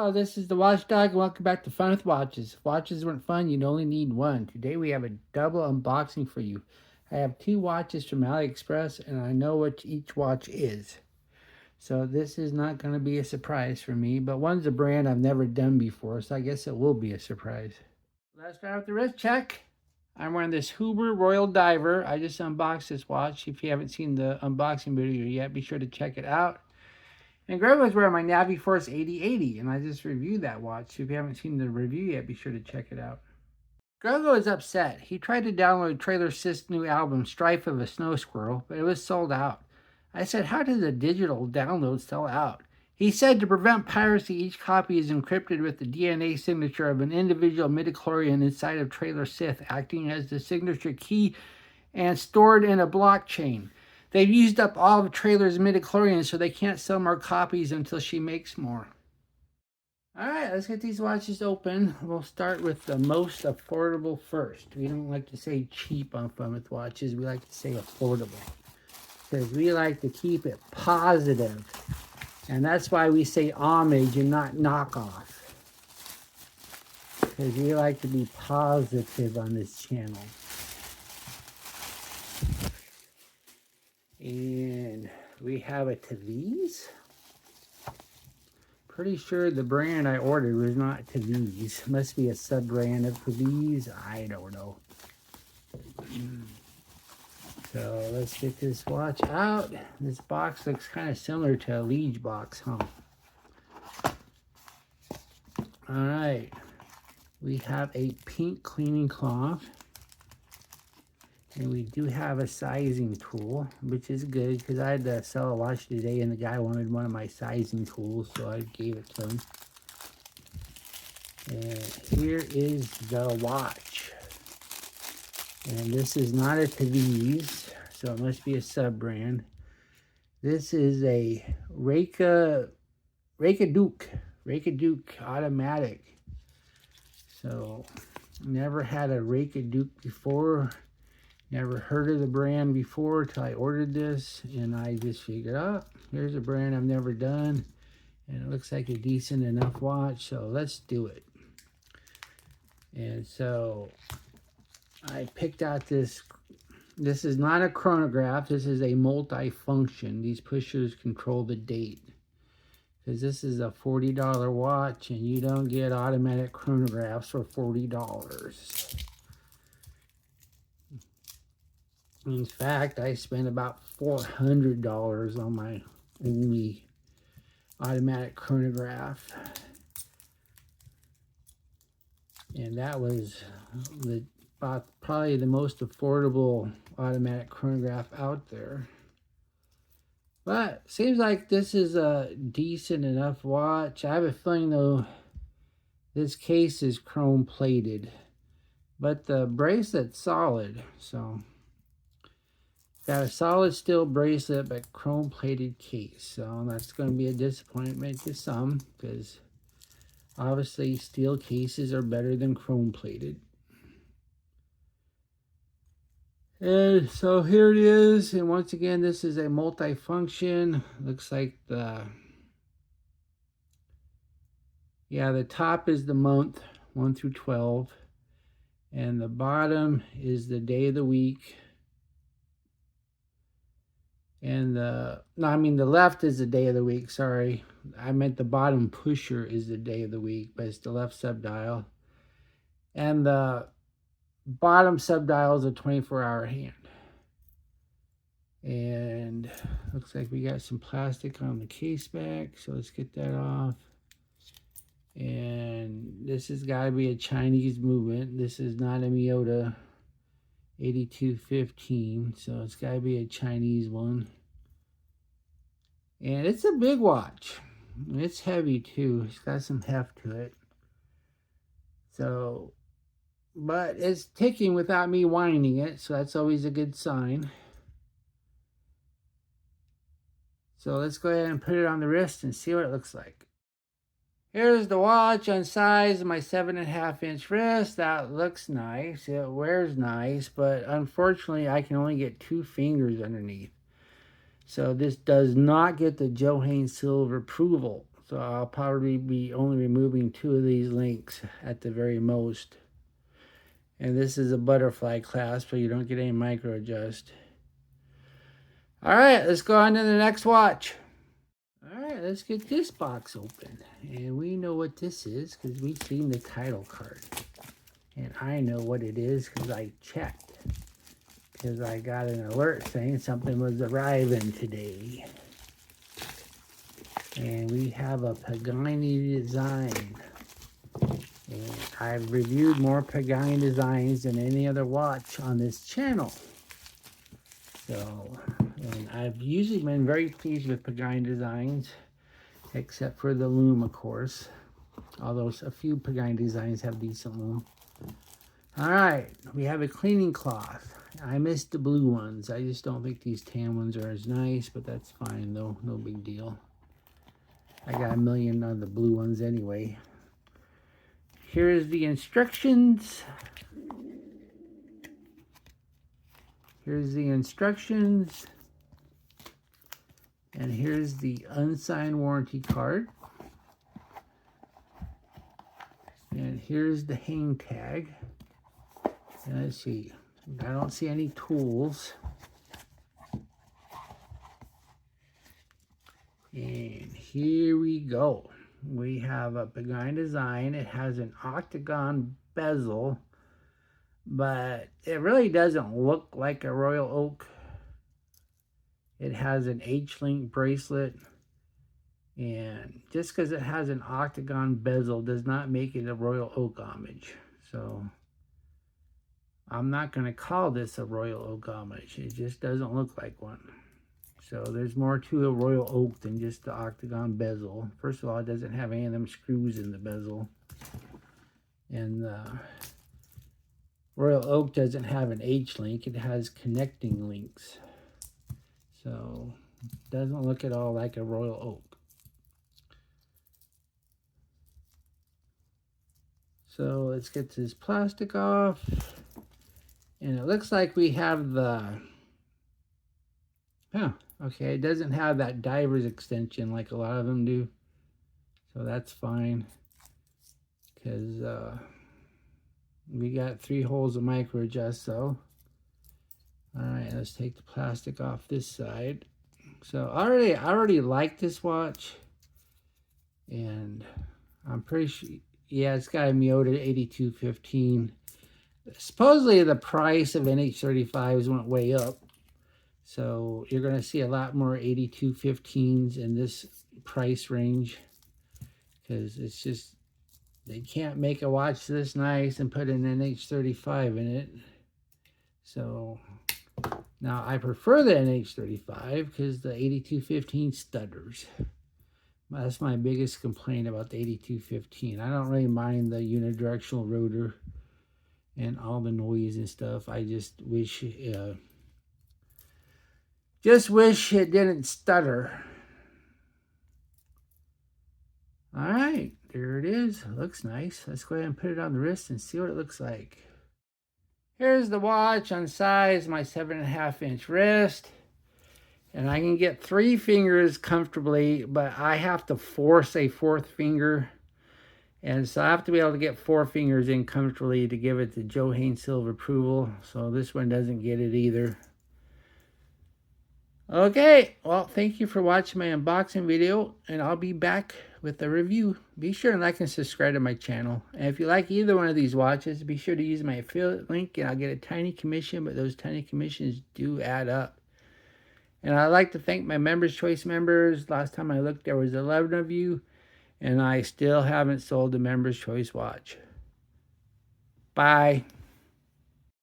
Hello, this is the Watchdog, and welcome back to Fun with Watches. If watches weren't fun, you'd only need one. Today we have a double unboxing for you. I have two watches from AliExpress, and I know what each watch is. So this is not going to be a surprise for me, but one's a brand I've never done before, so I guess it will be a surprise. Let's start with the wrist check. I'm wearing this Huber Royal Diver. I just unboxed this watch. If you haven't seen the unboxing video yet, be sure to check it out. And Greg was wearing my Naviforce 8080, and I just reviewed that watch. So if you haven't seen the review yet, be sure to check it out. Grego is upset. He tried to download Trailer Sys' new album, Strife of a Snow Squirrel, but it was sold out. I said, how did the digital download sell out? He said to prevent piracy, each copy is encrypted with the DNA signature of an individual midichlorian inside of Trailer Sys, acting as the signature key and stored in a blockchain. They've used up all of Trailer's midichlorians, so they can't sell more copies until she makes more. All right, let's get these watches open. We'll start with the most affordable first. We don't like to say cheap on Fun with Watches. We like to say affordable, because we like to keep it positive. And that's why we say homage and not knockoff, because we like to be positive on this channel. And we have a Taviz. Pretty sure the brand I ordered was not Taviz. Must be a sub-brand of Taviz. I don't know. So let's get this watch out. This box looks kind of similar to a Liege box, huh? Alright. We have a pink cleaning cloth. And we do have a sizing tool, which is good because I had to sell a watch today and the guy wanted one of my sizing tools, so I gave it to him. And here is the watch. And this is not a Taviz, so it must be a sub-brand. This is a Raika Duke automatic. So, never had a Raika Duke before. Never heard of the brand before till I ordered this, and I just figured, oh, here's a brand I've never done, and it looks like a decent enough watch, so let's do it. And so I picked out this. This is not a chronograph. This is a multi-function. These pushers control the date, because this is a $40 watch, and you don't get automatic chronographs for $40. In fact, I spent about $400 on my only automatic chronograph. And that was probably the most affordable automatic chronograph out there. But seems like this is a decent enough watch. I have a feeling though this case is chrome plated, but the bracelet's solid, so got a solid steel bracelet, but chrome plated case. So that's going to be a disappointment to some, because obviously steel cases are better than chrome plated. And so here it is. And once again, this is a multi-function. Looks like the top is the month, 1 through 12. And the bottom is the day of the week. And the left is the day of the week, sorry. I meant the bottom pusher is the day of the week, but it's the left subdial. And the bottom subdial is a 24-hour hand. And looks like we got some plastic on the case back, so let's get that off. And this has got to be a Chinese movement. This is not a Miyota 8215, so it's got to be a Chinese one. And it's a big watch. It's heavy too. It's got some heft to it. So, but it's ticking without me winding it, so that's always a good sign. So let's go ahead and put it on the wrist and see what it looks like. Here's the watch on size of my 7.5-inch wrist. That looks nice. It wears nice, but unfortunately I can only get 2 fingers underneath. So this does not get the Johann Silver approval So I'll probably be only removing 2 of these links at the very most. And this is a butterfly clasp, so you don't get any micro adjust. All right, let's go on to the next watch. All right, let's get this box open. And we know what this is because we've seen the title card. And I know what it is because I checked. Because I got an alert saying something was arriving today. And we have a Pagani Design. And I've reviewed more Pagani Designs than any other watch on this channel. So, and I've usually been very pleased with Pagani Designs, except for the loom, of course. Although a few Pagani Designs have decent loom. Alright, we have a cleaning cloth. I missed the blue ones. I just don't think these tan ones are as nice, but that's fine though. No big deal. I got a million of the blue ones anyway. Here's the instructions. Here's the instructions. And here's the unsigned warranty card. And here's the hang tag. And let's see. I don't see any tools. And here we go. We have a Pagani Design. It has an octagon bezel, but it really doesn't look like a Royal Oak. It has an H-link bracelet, and just because it has an octagon bezel does not make it a Royal Oak homage. So I'm not going to call this a Royal Oak homage. It just doesn't look like one. So there's more to a Royal Oak than just the octagon bezel. First of all, it doesn't have any of them screws in the bezel. And Royal Oak doesn't have an H-link. It has connecting links. So it doesn't look at all like a Royal Oak. So let's get this plastic off. And it looks like we have the... okay, it doesn't have that diver's extension like a lot of them do. So that's fine. Because we got 3 holes of micro adjust though. Alright, let's take the plastic off this side. So I already like this watch. And I'm pretty sure, yeah, it's got a Miyota 8215. Supposedly the price of NH35s went way up. So you're going to see a lot more 8215s in this price range. Because it's just, they can't make a watch this nice and put an NH35 in it. So now I prefer the NH35 because the 8215 stutters. That's my biggest complaint about the 8215. I don't really mind the unidirectional rotor and all the noise and stuff. I just wish it didn't stutter. All right, there it is. It looks nice. Let's go ahead and put it on the wrist and see what it looks like. Here's the watch on size, my 7.5-inch wrist. And I can get 3 fingers comfortably, but I have to force a 4th finger. And so I have to be able to get 4 fingers in comfortably to give it the Joe Hain Silver approval. So this one doesn't get it either. Okay, well, thank you for watching my unboxing video, and I'll be back with a review. Be sure to like and subscribe to my channel. And if you like either one of these watches, be sure to use my affiliate link, and I'll get a tiny commission, but those tiny commissions do add up. And I'd like to thank my Members Choice members. Last time I looked, there was 11 of you, and I still haven't sold a Members Choice watch. Bye.